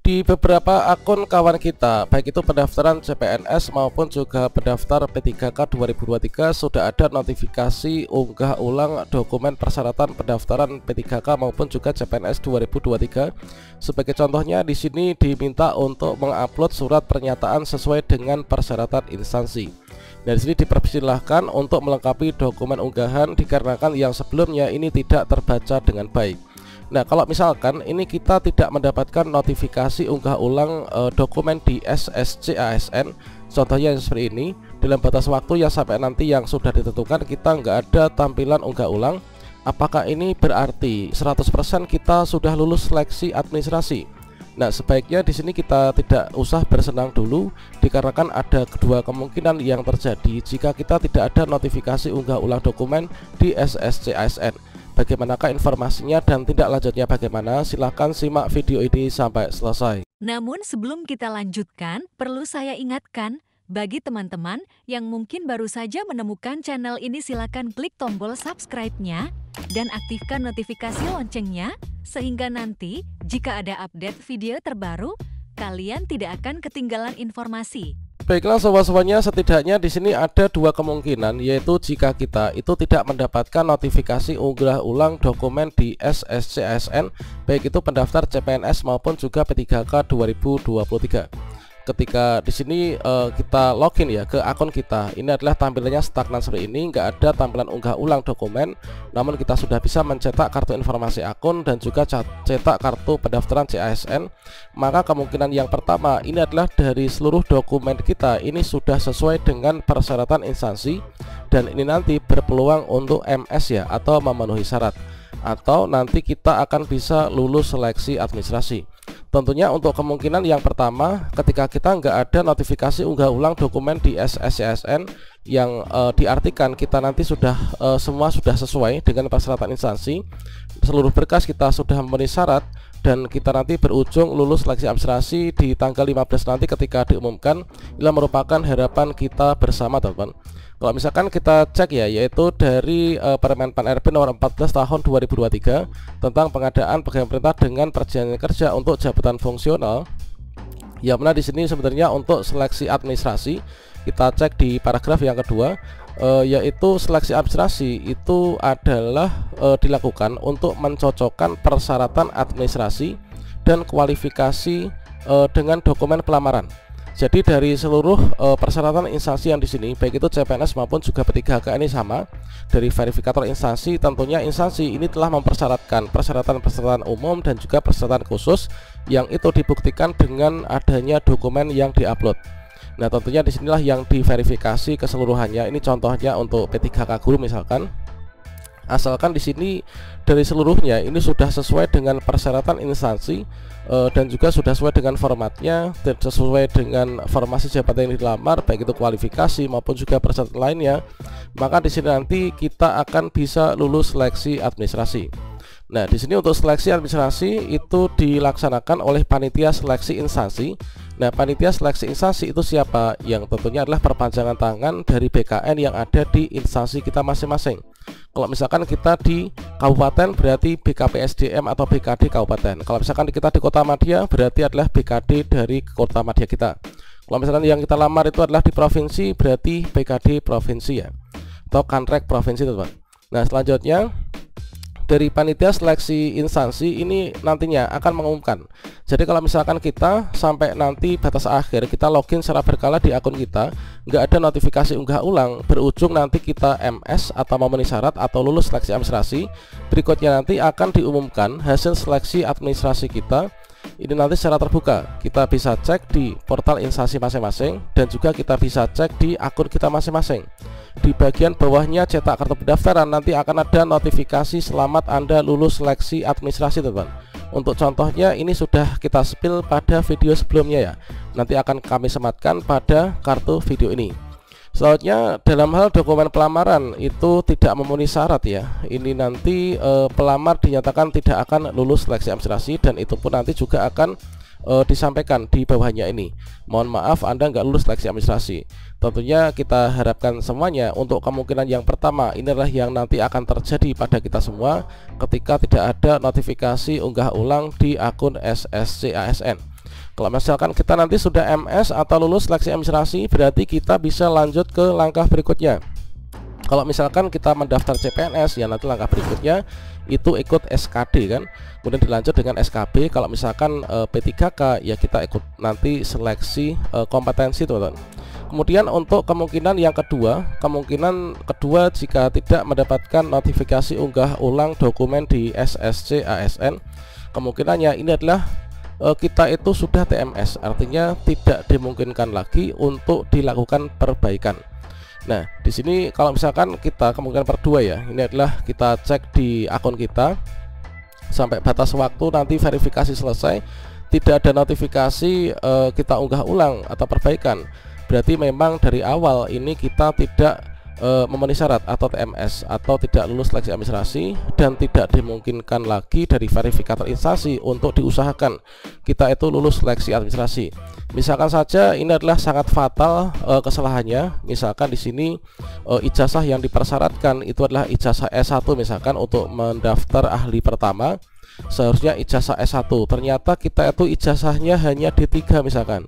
Di beberapa akun kawan kita, baik itu pendaftaran CPNS maupun juga pendaftar P3K 2023, sudah ada notifikasi unggah ulang dokumen persyaratan pendaftaran P3K maupun juga CPNS 2023. Sebagai contohnya, di sini diminta untuk mengupload surat pernyataan sesuai dengan persyaratan instansi. Nah, di sini dipersilahkan untuk melengkapi dokumen unggahan dikarenakan yang sebelumnya ini tidak terbaca dengan baik. Nah, kalau misalkan ini kita tidak mendapatkan notifikasi unggah ulang dokumen di SSC ASN, contohnya seperti ini, dalam batas waktu yang sampai nanti yang sudah ditentukan kita nggak ada tampilan unggah ulang, apakah ini berarti 100% kita sudah lulus seleksi administrasi? Nah, sebaiknya di sini kita tidak usah bersenang dulu dikarenakan ada kedua kemungkinan yang terjadi jika kita tidak ada notifikasi unggah ulang dokumen di SSC ASN. Bagaimanakah informasinya dan tindak lanjutnya bagaimana? Silahkan simak video ini sampai selesai. Namun sebelum kita lanjutkan, perlu saya ingatkan, bagi teman-teman yang mungkin baru saja menemukan channel ini, silakan klik tombol subscribe-nya dan aktifkan notifikasi loncengnya, sehingga nanti jika ada update video terbaru, kalian tidak akan ketinggalan informasi. Baiklah sobat-sobatnya, setidaknya di sini ada dua kemungkinan, yaitu jika kita itu tidak mendapatkan notifikasi unggah ulang dokumen di SSC ASN, baik itu pendaftar CPNS maupun juga P3K 2023. Ketika di sini kita login ya ke akun kita, ini adalah tampilannya stagnan seperti ini, nggak ada tampilan unggah ulang dokumen. Namun kita sudah bisa mencetak kartu informasi akun dan juga cetak kartu pendaftaran CASN. Maka kemungkinan yang pertama ini adalah dari seluruh dokumen kita ini sudah sesuai dengan persyaratan instansi, dan ini nanti berpeluang untuk MS ya, atau memenuhi syarat, atau nanti kita akan bisa lulus seleksi administrasi. Tentunya untuk kemungkinan yang pertama, ketika kita nggak ada notifikasi unggah ulang dokumen di SSCASN yang diartikan kita nanti sudah semua sudah sesuai dengan persyaratan instansi, seluruh berkas kita sudah memenuhi syarat, dan kita nanti berujung lulus seleksi administrasi di tanggal 15 nanti ketika diumumkan. Ini merupakan harapan kita bersama, teman-teman. Kalau misalkan kita cek ya, yaitu dari Permen Pan RB nomor 14 tahun 2023 tentang pengadaan pegawai pemerintah dengan perjanjian kerja untuk jabatan fungsional, yang mana di sini sebenarnya untuk seleksi administrasi, kita cek di paragraf yang kedua, yaitu seleksi administrasi itu adalah dilakukan untuk mencocokkan persyaratan administrasi dan kualifikasi dengan dokumen pelamaran. Jadi dari seluruh persyaratan instansi yang di sini, baik itu CPNS maupun juga P3K, ini sama. Dari verifikator instansi, tentunya instansi ini telah mempersyaratkan persyaratan-persyaratan umum dan juga persyaratan khusus yang itu dibuktikan dengan adanya dokumen yang diupload. Nah, tentunya disinilah yang diverifikasi keseluruhannya. Ini contohnya untuk P3K guru misalkan. Asalkan di sini dari seluruhnya ini sudah sesuai dengan persyaratan instansi dan juga sudah sesuai dengan formatnya dan sesuai dengan formasi jabatan yang dilamar, baik itu kualifikasi maupun juga persyaratan lainnya, maka di sini nanti kita akan bisa lulus seleksi administrasi. Nah, di sini untuk seleksi administrasi itu dilaksanakan oleh panitia seleksi instansi. Nah, panitia seleksi instansi itu siapa? Yang tentunya adalah perpanjangan tangan dari BKN yang ada di instansi kita masing-masing. Kalau misalkan kita di kabupaten berarti BKPSDM atau BKD kabupaten. Kalau misalkan kita di Kota Madya berarti adalah BKD dari Kota Madya kita. Kalau misalkan yang kita lamar itu adalah di provinsi berarti BKD provinsi ya, atau Kanrek provinsi, teman-teman. Nah, selanjutnya dari panitia seleksi instansi ini nantinya akan mengumumkan. Jadi kalau misalkan kita sampai nanti batas akhir kita login secara berkala di akun kita, nggak ada notifikasi unggah ulang, berujung nanti kita MS atau memenuhi syarat atau lulus seleksi administrasi, berikutnya nanti akan diumumkan hasil seleksi administrasi kita. Ini nanti secara terbuka, kita bisa cek di portal instansi masing-masing dan juga kita bisa cek di akun kita masing-masing. Di bagian bawahnya cetak kartu pendaftaran nanti akan ada notifikasi selamat Anda lulus seleksi administrasi, teman-teman. Untuk contohnya ini sudah kita spill pada video sebelumnya ya, nanti akan kami sematkan pada kartu video ini. Selanjutnya dalam hal dokumen pelamaran itu tidak memenuhi syarat ya. Ini nanti pelamar dinyatakan tidak akan lulus seleksi administrasi, dan itu pun nanti juga akan disampaikan di bawahnya ini. Mohon maaf Anda nggak lulus seleksi administrasi. Tentunya kita harapkan semuanya untuk kemungkinan yang pertama inilah yang nanti akan terjadi pada kita semua ketika tidak ada notifikasi unggah ulang di akun SSC ASN. Kalau misalkan kita nanti sudah MS atau lulus seleksi administrasi, berarti kita bisa lanjut ke langkah berikutnya. Kalau misalkan kita mendaftar CPNS, ya nanti langkah berikutnya itu ikut SKD kan, kemudian dilanjut dengan SKB. Kalau misalkan P3K, ya kita ikut nanti seleksi kompetensi teman-teman. Kemudian untuk kemungkinan yang kedua, jika tidak mendapatkan notifikasi unggah ulang dokumen di SSC ASN, kemungkinannya ini adalah kita itu sudah TMS, artinya tidak dimungkinkan lagi untuk dilakukan perbaikan. Nah, di sini kalau misalkan kita kemungkinan per 2 ya, ini adalah kita cek di akun kita sampai batas waktu nanti verifikasi selesai, tidak ada notifikasi kita unggah ulang atau perbaikan. Berarti memang dari awal ini kita tidak memenuhi syarat atau TMS atau tidak lulus seleksi administrasi, dan tidak dimungkinkan lagi dari verifikator instansi untuk diusahakan kita itu lulus seleksi administrasi. Misalkan saja ini adalah sangat fatal kesalahannya, misalkan di sini ijazah yang dipersyaratkan itu adalah ijazah S1 misalkan untuk mendaftar ahli pertama, seharusnya ijazah S1, ternyata kita itu ijazahnya hanya D3 misalkan.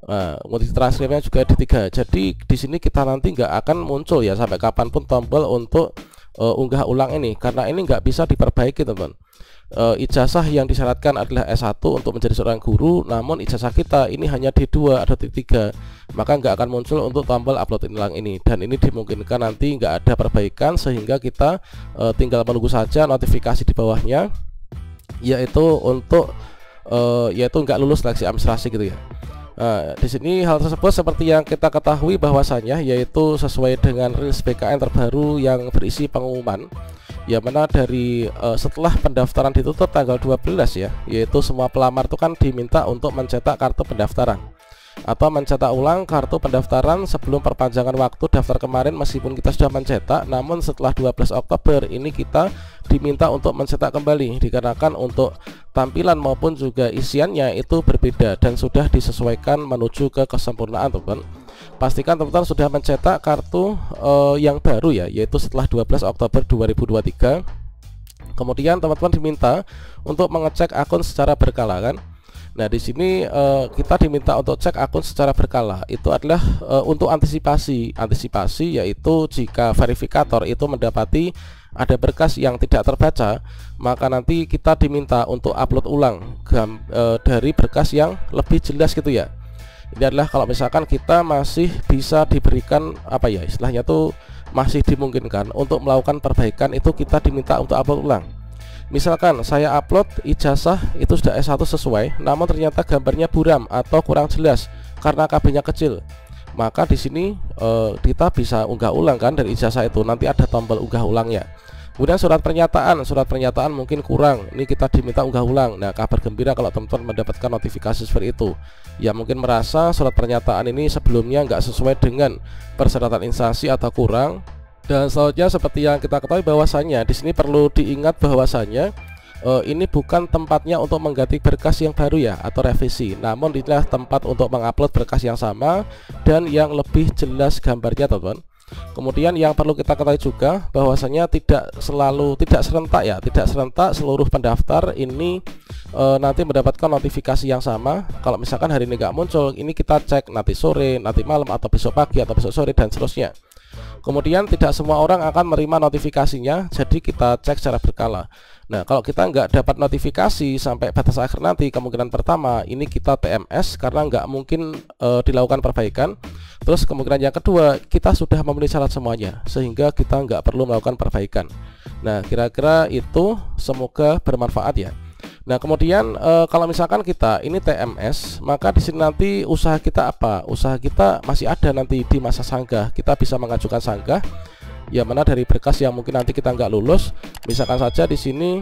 Nah, transkripnya juga D3. Jadi di sini kita nanti nggak akan muncul ya sampai kapanpun tombol untuk unggah ulang ini, karena ini nggak bisa diperbaiki teman. Ijazah yang disyaratkan adalah S1 untuk menjadi seorang guru, namun ijazah kita ini hanya D2 atau D3, maka nggak akan muncul untuk tombol upload ulang ini, dan ini dimungkinkan nanti nggak ada perbaikan, sehingga kita tinggal menunggu saja notifikasi di bawahnya, yaitu untuk yaitu nggak lulus seleksi administrasi gitu ya. Nah, di sini hal tersebut seperti yang kita ketahui bahwasanya yaitu sesuai dengan rilis BKN terbaru yang berisi pengumuman, yang mana dari setelah pendaftaran ditutup tanggal 12 ya, yaitu semua pelamar itu kan diminta untuk mencetak kartu pendaftaran atau mencetak ulang kartu pendaftaran sebelum perpanjangan waktu daftar kemarin. Meskipun kita sudah mencetak, namun setelah 12 Oktober ini kita diminta untuk mencetak kembali, dikarenakan untuk tampilan maupun juga isiannya itu berbeda dan sudah disesuaikan menuju ke kesempurnaan teman-teman. Pastikan teman-teman sudah mencetak kartu yang baru ya, yaitu setelah 12 Oktober 2023. Kemudian teman-teman diminta untuk mengecek akun secara berkala kan. Nah, di sini kita diminta untuk cek akun secara berkala. Itu adalah untuk antisipasi yaitu jika verifikator itu mendapati ada berkas yang tidak terbaca, maka nanti kita diminta untuk upload ulang dari berkas yang lebih jelas gitu ya. Ini adalah kalau misalkan kita masih bisa diberikan apa ya, istilahnya tuh masih dimungkinkan untuk melakukan perbaikan, itu kita diminta untuk upload ulang. Misalkan saya upload ijazah itu sudah S1 sesuai, namun ternyata gambarnya buram atau kurang jelas karena KB-nya kecil, maka di sini kita bisa unggah ulang kan dari ijazah itu, nanti ada tombol unggah ulangnya. Kemudian surat pernyataan mungkin kurang, ini kita diminta unggah ulang. Nah, kabar gembira kalau teman-teman mendapatkan notifikasi seperti itu, ya mungkin merasa surat pernyataan ini sebelumnya nggak sesuai dengan persyaratan instansi atau kurang. Dan selanjutnya seperti yang kita ketahui bahwasannya di sini perlu diingat bahwasannya ini bukan tempatnya untuk mengganti berkas yang baru ya atau revisi, namun inilah tempat untuk mengupload berkas yang sama dan yang lebih jelas gambarnya teman-teman. Kemudian yang perlu kita ketahui juga bahwasanya tidak serentak seluruh pendaftar ini nanti mendapatkan notifikasi yang sama. Kalau misalkan hari ini nggak muncul, ini kita cek nanti sore, nanti malam, atau besok pagi, atau besok sore, dan seterusnya. Kemudian tidak semua orang akan menerima notifikasinya, jadi kita cek secara berkala. Nah, kalau kita nggak dapat notifikasi sampai batas akhir nanti, kemungkinan pertama ini kita TMS karena nggak mungkin dilakukan perbaikan. Terus kemungkinan yang kedua, kita sudah memenuhi syarat semuanya sehingga kita nggak perlu melakukan perbaikan. Nah, kira-kira itu, semoga bermanfaat ya. Nah, kemudian kalau misalkan kita ini TMS, maka di sini nanti usaha kita apa? Usaha kita masih ada nanti di masa sanggah. Kita bisa mengajukan sanggah, ya mana dari berkas yang mungkin nanti kita nggak lulus. Misalkan saja di sini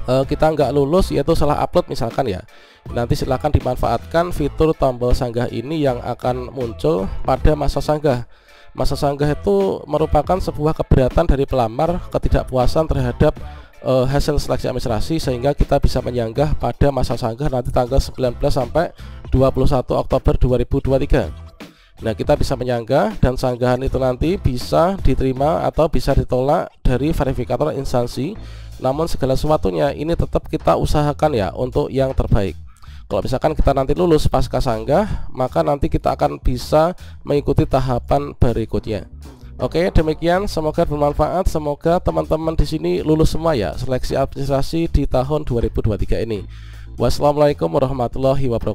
kita nggak lulus yaitu salah upload misalkan ya. Nanti silahkan dimanfaatkan fitur tombol sanggah ini yang akan muncul pada masa sanggah. Masa sanggah itu merupakan sebuah keberatan dari pelamar, ketidakpuasan terhadap hasil seleksi administrasi, sehingga kita bisa menyanggah pada masa sanggah nanti tanggal 19 sampai 21 Oktober 2023. Nah, kita bisa menyanggah dan sanggahan itu nanti bisa diterima atau bisa ditolak dari verifikator instansi. Namun segala sesuatunya ini tetap kita usahakan ya untuk yang terbaik. Kalau misalkan kita nanti lulus pasca sanggah, maka nanti kita akan bisa mengikuti tahapan berikutnya. Oke, demikian, semoga bermanfaat. Semoga teman-teman di sini lulus semua ya seleksi administrasi di tahun 2023 ini. Wassalamualaikum warahmatullahi wabarakatuh.